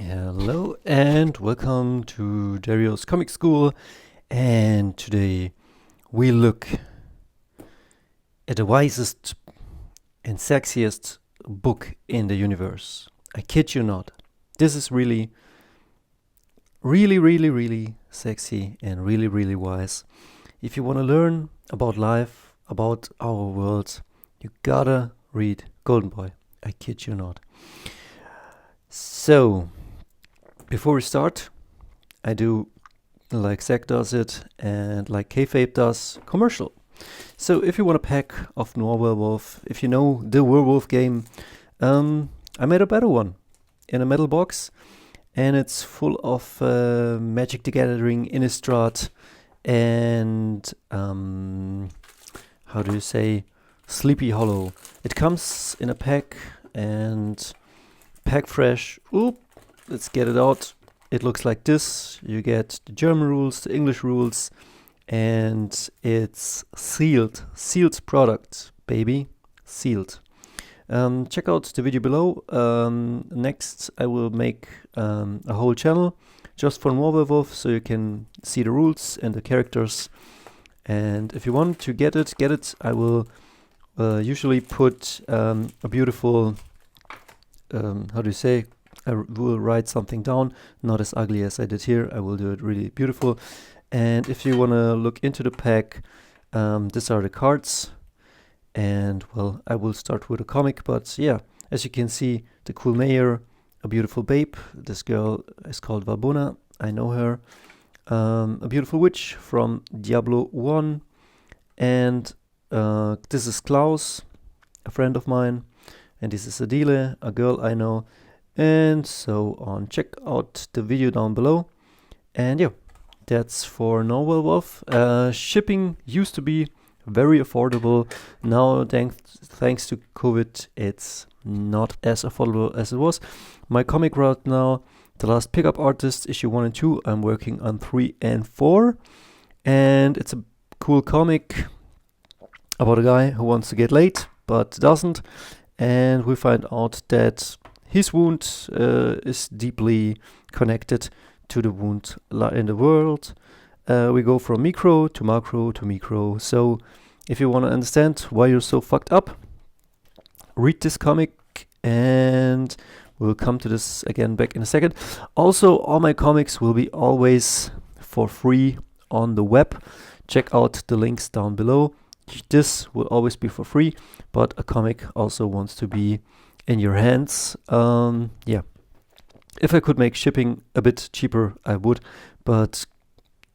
Hello and welcome to Dario's Comic School, and today we look at the wisest and sexiest book in the universe. I kid you not. This is really sexy and really wise. If you want to learn about life, about our world, you gotta read Goldenboy. I kid you not. So, before we start, I do like Zach does it and like Kayfabe does, commercial. So if you want a pack of Noir Werewolf, if you know the Werewolf game, I made a better one in a metal box, and it's full of Magic the Gathering, Innistrad, and how do you say, Sleepy Hollow. It comes in a pack and pack fresh. Oop. Let's get it out. It looks like this. You get the German rules, the English rules, and it's sealed. Sealed product, baby. Sealed. Check out the video below. Next, I will make a whole channel just for Noir Werewolf, so you can see the rules and the characters. And if you want to get it. I will usually put a beautiful, how do you say, I will write something down, not as ugly as I did here. I will do it really beautiful. And if you want to look into the pack, these are the cards. And, well, I will start with a comic. But, yeah, as you can see, the cool mayor, a beautiful babe. This girl is called Valbona. I know her. A beautiful witch from Diablo 1. And this is Klaus, a friend of mine. And this is Adile, a girl I know. And so on. Check out the video down below. And yeah, that's for Noir Werewolf. Shipping used to be very affordable. Now, thanks to COVID, it's not as affordable as it was. My comic route now, The Last Pickup Artist, issue 1 and 2. I'm working on 3 and 4. And it's a cool comic about a guy who wants to get laid, but doesn't. And we find out that his wound is deeply connected to the wound in the world. We go from micro to macro to micro. So if you want to understand why you're so fucked up, read this comic, and we'll come to this again back in a second. Also, all my comics will be always for free on the web. Check out the links down below. This will always be for free, but a comic also wants to be in your hands. Yeah, if I could make shipping a bit cheaper, I would, but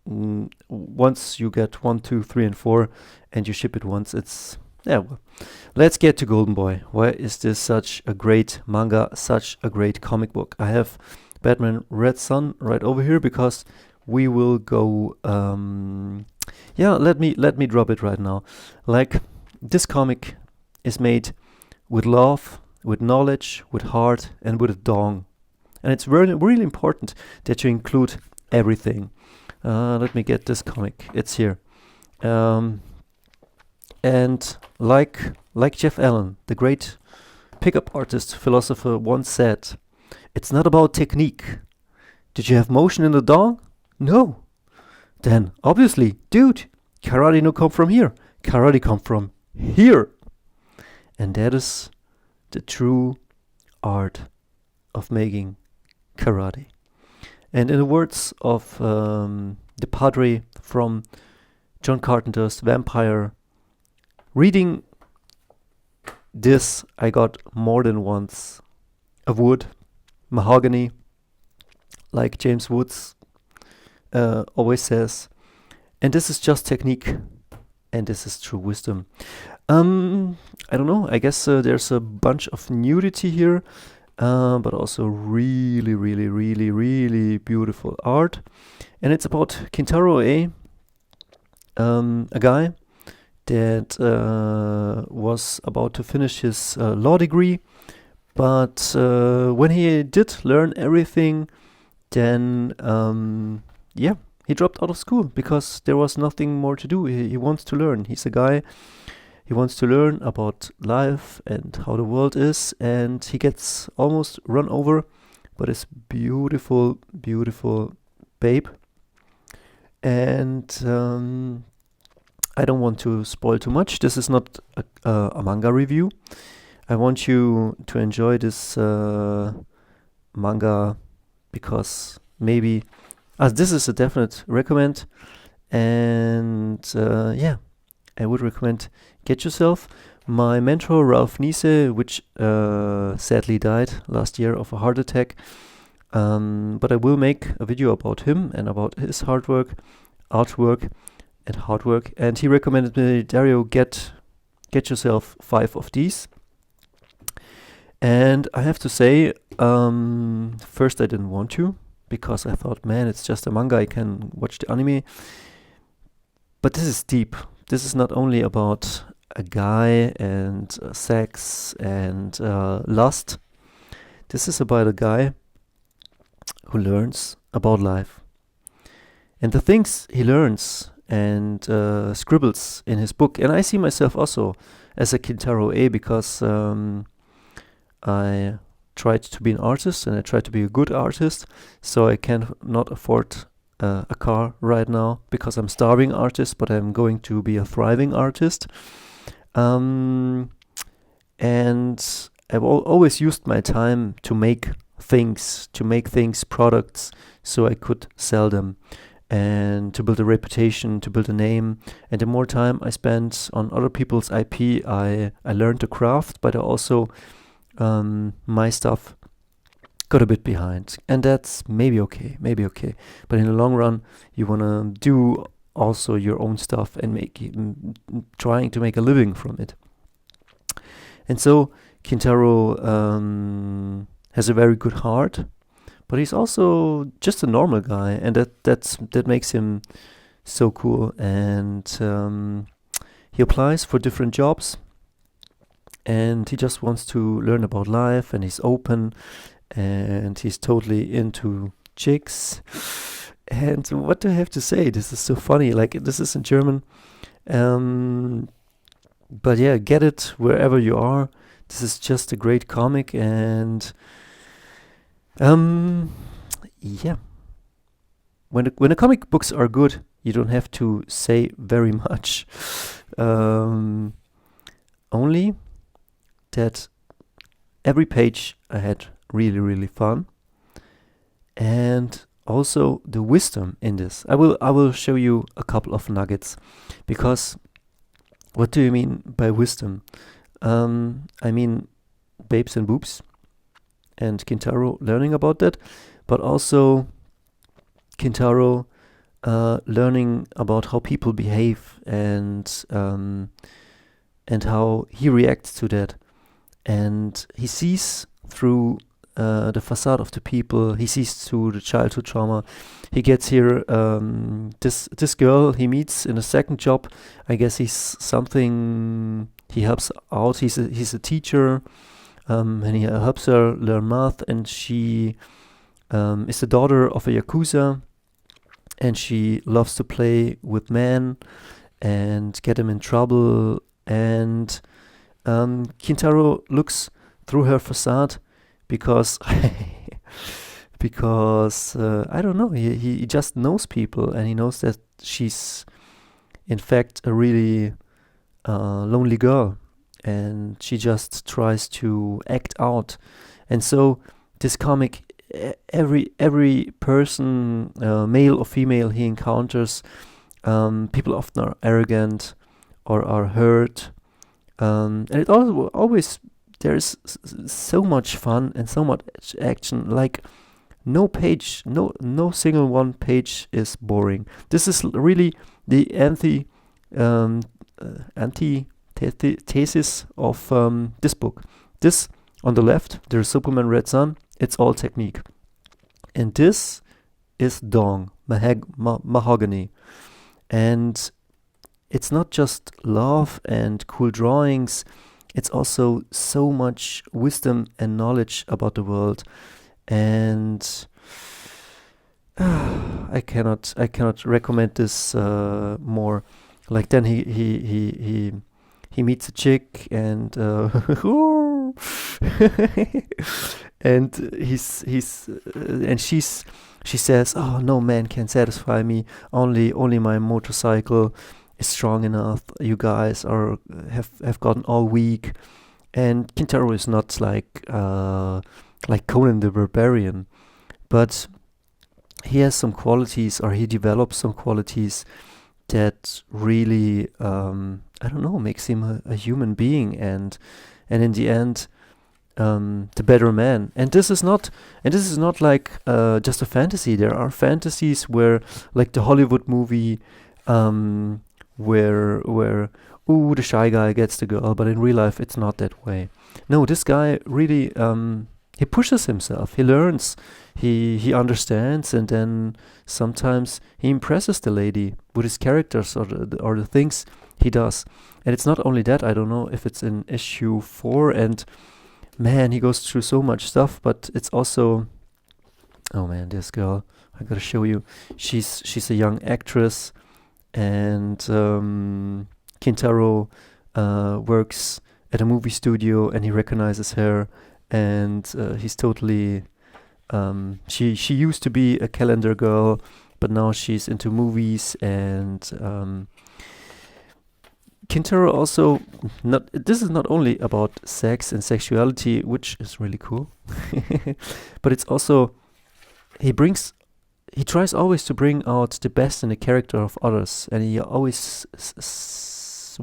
once you get 1, 2, 3 and 4 and you ship it once, it's, yeah, well. Let's get to Goldenboy. Why is this such a great manga, such a great comic book? I have Batman Red Sun right over here because we will go, yeah, let me drop it right now. Like, this comic is made with love, with knowledge, with heart, and with a dong. And it's really important that you include everything. Let me get this comic. It's here. And like Jeff Allen, the great pickup artist philosopher, once said, it's not about technique. Did you have motion in the dong? No. Then, obviously, dude, karate no come from here. Karate come from here. And that is the true art of making karate. And in the words of the Padre from John Carpenter's Vampire, reading this, I got more than once a wood, mahogany, like James Woods always says. And this is just technique, and this is true wisdom. I don't know, I guess there's a bunch of nudity here, but also really beautiful art. And it's about Kintaro Oe, a guy that was about to finish his law degree, but when he did learn everything, then yeah, he dropped out of school because there was nothing more to do. He wants to learn. He's a guy, he wants to learn about life and how the world is, and he gets almost run over but it's beautiful, beautiful babe. And I don't want to spoil too much. This is not a manga review. I want you to enjoy this manga because maybe this is a definite recommend. And yeah, I would recommend get yourself. My mentor Ralph Niese, which sadly died last year of a heart attack, but I will make a video about him and about his artwork, and he recommended me, Dario, get yourself 5 of these. And I have to say, first I didn't want to, because I thought, man, it's just a manga, I can watch the anime. But this is deep. This is not only about a guy and sex and lust. This is about a guy who learns about life. And the things he learns and scribbles in his book. And I see myself also as a Kintaro Oe because I tried to be an artist and I tried to be a good artist. So I cannot afford a car right now because I'm starving artist, but I'm going to be a thriving artist. And I've always used my time to make things, products, so I could sell them and to build a reputation, to build a name. And the more time I spent on other people's IP, I learned the craft, but I also my stuff got a bit behind, and that's maybe okay. But in the long run, you wanna do also your own stuff and trying to make a living from it. And so Kintaro has a very good heart, but he's also just a normal guy, and that makes him so cool. And he applies for different jobs, and he just wants to learn about life, and he's open, and he's totally into chicks. And what do I have to say? This is so funny. Like, this is in German. But yeah, get it wherever you are. This is just a great comic, and yeah. When the comic books are good, you don't have to say very much. Only that every page I had really, really fun, and also the wisdom in this. I will show you a couple of nuggets, because what do you mean by wisdom? I mean babes and boobs, and Kintaro learning about that, but also Kintaro learning about how people behave, and how he reacts to that. And he sees through the facade of the people. He sees through the childhood trauma. He gets here this girl he meets in a second job. I guess he helps out. He's a teacher, and he helps her learn math. And she is the daughter of a yakuza, and she loves to play with men and get them in trouble. And Kintaro looks through her facade because I don't know, he just knows people, and he knows that she's in fact a really lonely girl, and she just tries to act out. And so this comic, every person, male or female, he encounters, people often are arrogant or are hurt. And it always there's so much fun and so much action. Like no single one page is boring. This is really the antithesis of this book. This on the left, there's Superman Red Sun. It's all technique, and this is Dong mahogany, and it's not just love and cool drawings, it's also so much wisdom and knowledge about the world. And I cannot recommend this more. Like, then he meets a chick, and And and she says, "Oh, no man can satisfy me. Only my motorcycle is strong enough. You guys have gotten all weak." And Kintaro is not like Conan the Barbarian, but he has some qualities, or he develops some qualities that really, I don't know, makes him a human being, and in the end, the better man. And this is not like just a fantasy. There are fantasies where, like the Hollywood movie, where ooh, the shy guy gets the girl, but in real life it's not that way. No, this guy really, he pushes himself. He learns. He understands, and then sometimes he impresses the lady with his characters or the things he does. And it's not only that. I don't know if it's in issue 4, and man, he goes through so much stuff. But it's also, oh man, this girl, I gotta show you. She's a young actress, and Kintaro works at a movie studio, and he recognizes her, and he's totally. She used to be a calendar girl, but now she's into movies, and Kintaro also this is not only about sex and sexuality, which is really cool, but it's also he tries always to bring out the best in the character of others, and he always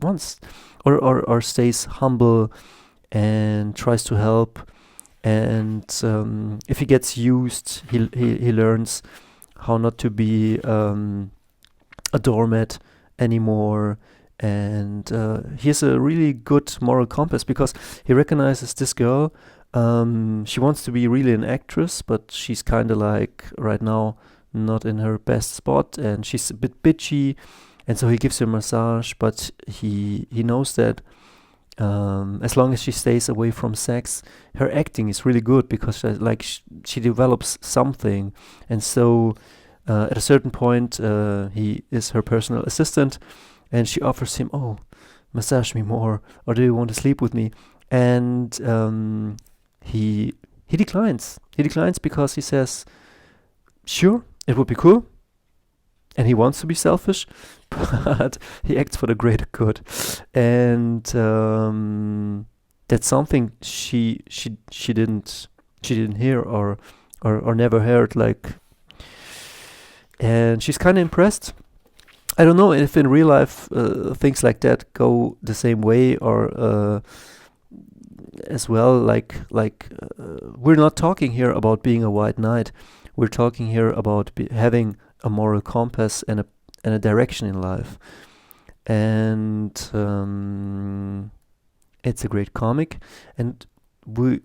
wants or stays humble and tries to help. And if he gets used, he learns how not to be a doormat anymore. And he has a really good moral compass, because he recognizes this girl. She wants to be really an actress, but she's kind of like right now not in her best spot, and she's a bit bitchy. And so he gives her a massage, but he knows that as long as she stays away from sex, her acting is really good, because she develops something. And so at a certain point, he is her personal assistant, and she offers him, "Oh, massage me more, or do you want to sleep with me?" And he declines. He declines because he says, "Sure, it would be cool." And he wants to be selfish, but he acts for the greater good. And that's something she didn't hear or never heard, like. And she's kind of impressed. I don't know if in real life things like that go the same way, or as well. Like we're not talking here about being a white knight. We're talking here about having a moral compass and a direction in life. And it's a great comic. And we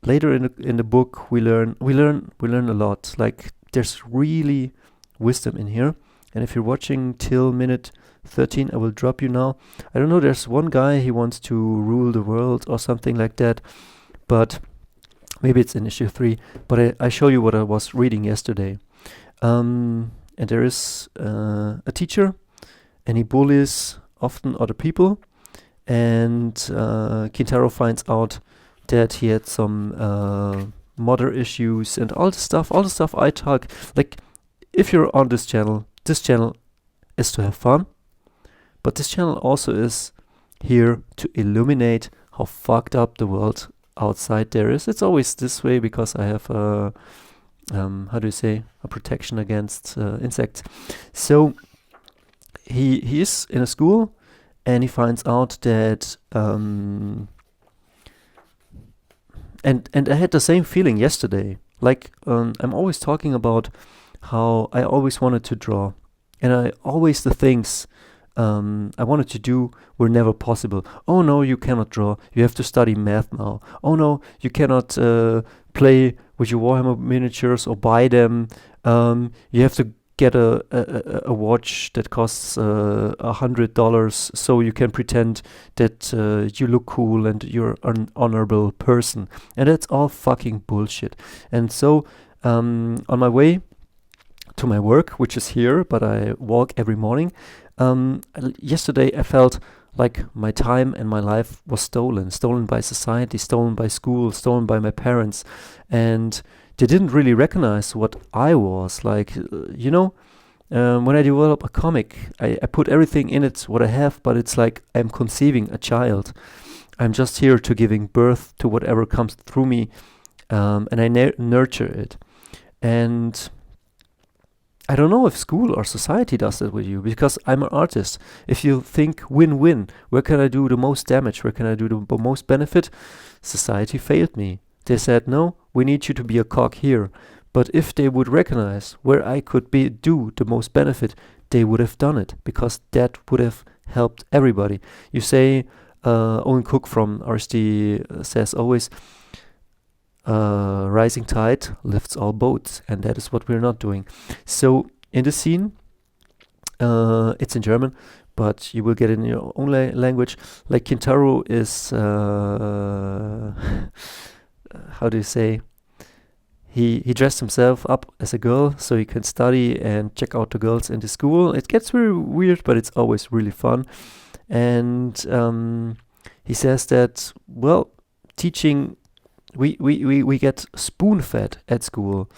later in the book we learn a lot. Like, there's really wisdom in here. And if you're watching till minute 13, I will drop you now. I don't know, there's one guy, he wants to rule the world or something like that, but maybe it's in issue 3. But I show you what I was reading yesterday. And there is a teacher, and he bullies often other people. And Kintaro finds out that he had some mother issues and all the stuff I talk. Like, if you're on this channel is to have fun, but this channel also is here to illuminate how fucked up the world outside there is. It's always this way because I have a protection against insects. So he is in a school, and he finds out that and I had the same feeling yesterday. Like, I'm always talking about how I always wanted to draw, and the things I wanted to do were never possible. Oh no, you cannot draw. You have to study math now. Oh no, you cannot play with your Warhammer miniatures or buy them. You have to get a watch that costs $100 so you can pretend that you look cool and you're an honorable person. And that's all fucking bullshit. And so on my way to my work, which is here, but I walk every morning, yesterday I felt like my time and my life was stolen by society, stolen by school, stolen by my parents, and they didn't really recognize what I was. Like, when I develop a comic, I put everything in it, what I have, but it's like I'm conceiving a child. I'm just here to giving birth to whatever comes through me, and I nurture it. And I don't know if school or society does that with you, because I'm an artist. If you think win-win, where can I do the most damage? Where can I do the most benefit? Society failed me. They said, no, we need you to be a cog here. But if they would recognize where I could do the most benefit, they would have done it, because that would have helped everybody. You say, Owen Cook from RSD says always, rising tide lifts all boats, and that is what we're not doing. So in the scene, it's in German, but you will get it in your own language. Like Kintaro is, how do you say? He dressed himself up as a girl so he can study and check out the girls in the school. It gets very weird, but it's always really fun. And he says that, well, teaching, we get spoon-fed at school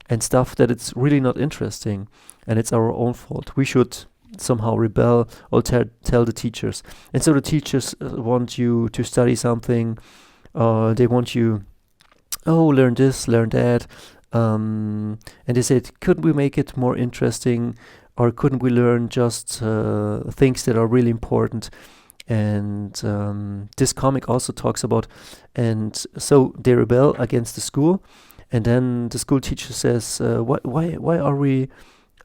and stuff that it's really not interesting, and it's our own fault. We should somehow rebel or tell the teachers. And so the teachers want you to study something, they want you, learn this, learn that, and they said, couldn't we make it more interesting, or couldn't we learn just things that are really important? And this comic also talks about, and so they rebel against the school, and then the school teacher says, why are we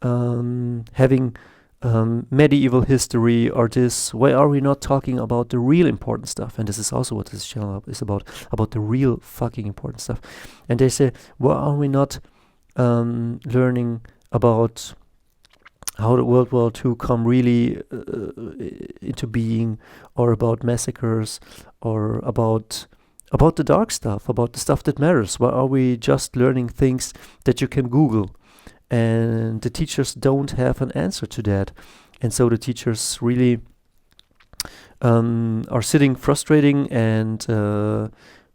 having medieval history or this? Why are we not talking about the real important stuff? And this is also what this channel is about the real fucking important stuff. And they say, why are we not learning about how the World War II come really into being, or about massacres, or about the dark stuff, about the stuff that matters? Why are we just learning things that you can Google? And the teachers don't have an answer to that. And so the teachers really are sitting frustrating, and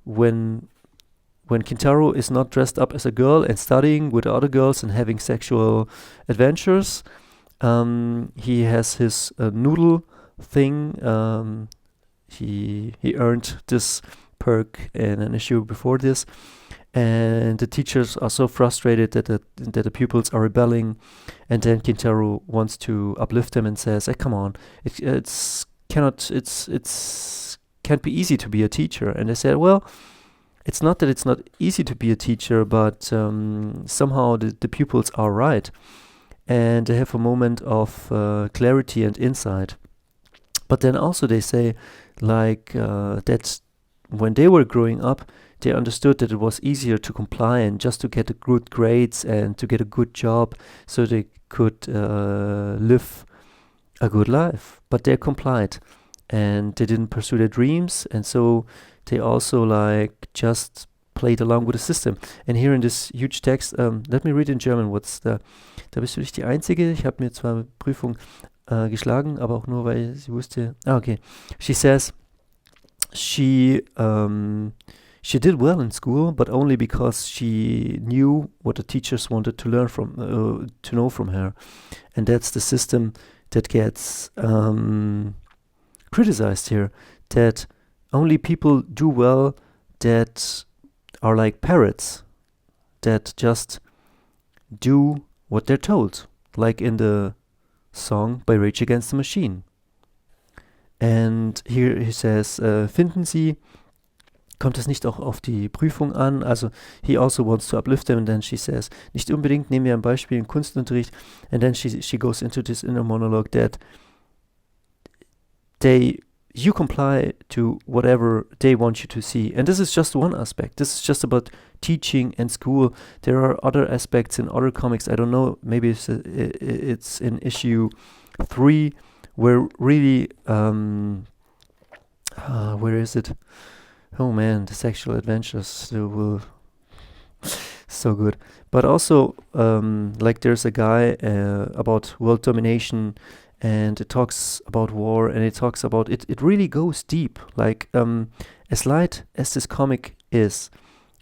when Kintaro is not dressed up as a girl and studying with other girls and having sexual adventures, he has his noodle thing. He earned this perk in an issue before this, and the teachers are so frustrated that the pupils are rebelling, and then Kintaro wants to uplift them and says, "Hey, come on, it's can't be easy to be a teacher." And they said, well, it's not that it's not easy to be a teacher, but somehow the pupils are right, and they have a moment of clarity and insight. But then also they say, like, that when they were growing up, they understood that it was easier to comply and just to get good grades and to get a good job so they could live a good life. But they complied and they didn't pursue their dreams, and so they also like just played along with the system. And here in this huge text, let me read in German what's da bist du nicht die Einzige. Ich habe mir zwar Prüfung geschlagen, aber auch nur, weil sie wusste. Okay. She says she did well in school, but only because she knew what the teachers wanted to learn from, to know from her. And that's the system that gets criticized here, that only people do well that are like parrots, that just do what they're told, like in the song by Rage Against the Machine. And here he says, finden Sie, kommt es nicht auch auf die Prüfung an? Also he also wants to uplift them, and then she says, nicht unbedingt, nehmen wir ein Beispiel im Kunstunterricht, and then she goes into this inner monologue that you comply to whatever they want you to see. And this is just one aspect. This is just about teaching and school. There are other aspects in other comics. I don't know, maybe it's in issue 3 where really, where is it? Oh man, the sexual adventures will so good. But also, like there's a guy about world domination, and it talks about war, and it talks about it really goes deep. Like as light as this comic is,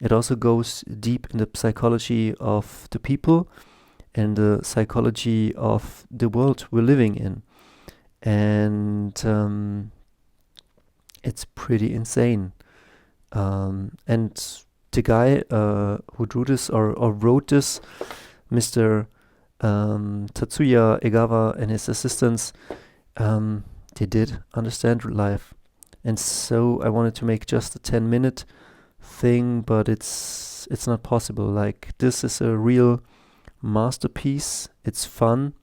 it also goes deep in the psychology of the people and the psychology of the world we're living in. And it's pretty insane. And the guy who drew this or wrote this, Mr. Tatsuya Egawa and his assistants, they did understand life. And so I wanted to make just a 10-minute thing, but it's not possible. Like, this is a real masterpiece. It's fun.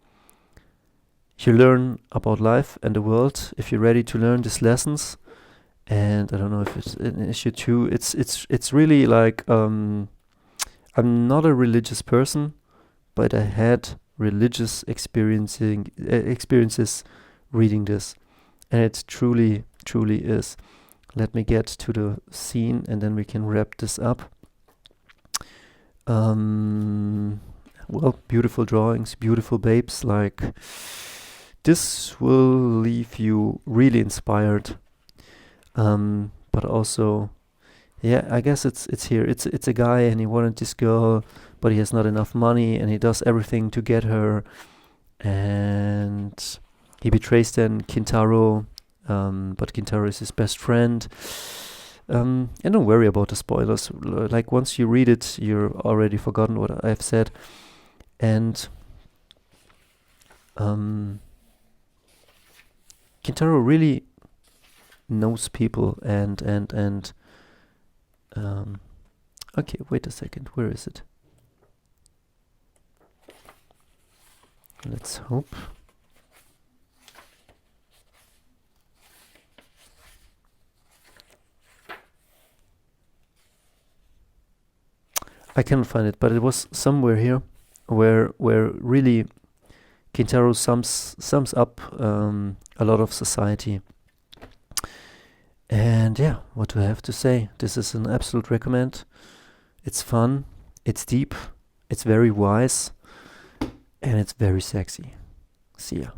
You learn about life and the world if you're ready to learn these lessons. And I don't know if it's an issue too. It's really like I'm not a religious person, but I had religious experiences reading this, and it truly is. Let me get to the scene, and then we can wrap this up. Well, beautiful drawings, beautiful babes. Like, this will leave you really inspired. But also, yeah, I guess it's here. It's a guy, and he wanted this girl, but he has not enough money, and he does everything to get her, and he betrays then Kintaro, but Kintaro is his best friend. And don't worry about the spoilers. Like, once you read it, you're already forgotten what I've said. And Kintaro really knows people, and okay, wait a second, where is it? Let's hope. I cannot find it, but it was somewhere here where really Kintaro sums up a lot of society. And yeah, what do I have to say? This is an absolute recommend. It's fun, it's deep, it's very wise, and it's very sexy. See ya.